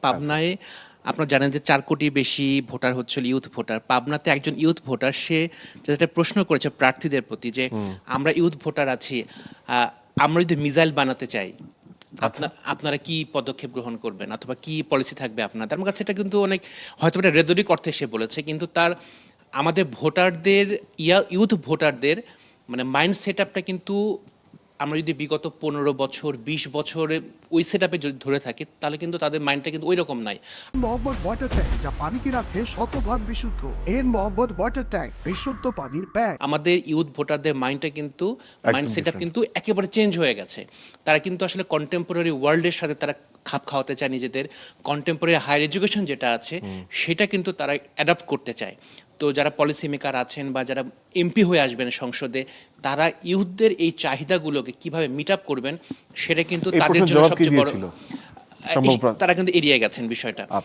পাবনায় আপনারা জানেন যে 4 কোটি বেশি ভোটার হচ্ছে ইউথ ভোটার। পাবনাতে একজন ইউথ ভোটার সে যেটা প্রশ্ন করেছে প্রার্থীদের প্রতি যে আমরা ইউথ ভোটার আছি, আমরা যদি মিসাইল বানাতে চাই আপনারা কি পদক্ষেপ গ্রহণ করবেন অথবা কি পলিসি থাকবে আপনাদের? আমার কাছে এটা কিন্তু অনেক হয়তো এটা রেটরিক অর্থে সে বলেছে, কিন্তু তার আমাদের ভোটারদের ইউথ ভোটারদের মানে মাইন্ড সেট আপটা কিন্তু আমরা যদি বিগত 15 বছর 20 বছরে ওই সেট আপে যদি ধরে থাকি তাহলে কিন্তু তাদের মাইন্ডটা কিন্তু ওই রকম নাই। মোহাম্মদ ওয়াটার ট্যাঙ্ক যা পানিকে রাখে শতভাগ বিশুদ্ধ। এর মোহাম্মদ ওয়াটার ট্যাঙ্ক বিশুদ্ধ পানির ব্যাগ। আমাদের ইউথ ভোটারদের মাইন্ডটা কিন্তু মাইন্ড সেট আপ different। কিন্তু একেবারে চেঞ্জ হয়ে গেছে। তারা কিন্তু আসলে কন্টেম্পোরারি ওয়ার্ল্ডের সাথে তারা খাপ খাওয়াতে চায় নিজেদের। কন্টেম্পোরারি হায়ার এডুকেশন যেটা আছে সেটা কিন্তু তারা অ্যাডাপ্ট করতে চায়। তো যারা পলিসি মেকার আছেন বা যারা এমপি হয়ে আসবেন সংসদে, তারা ইউথদের এই চাহিদাগুলোকে কিভাবে মিট আপ করবেন সেটা কিন্তু এই তাদের প্রশ্নের জন্য জবাব কি সবচেয়ে বড়। দিয়েছিল? সম্ভব তারা কিন্তু এড়িয়ে গেছেন বিষয়টা।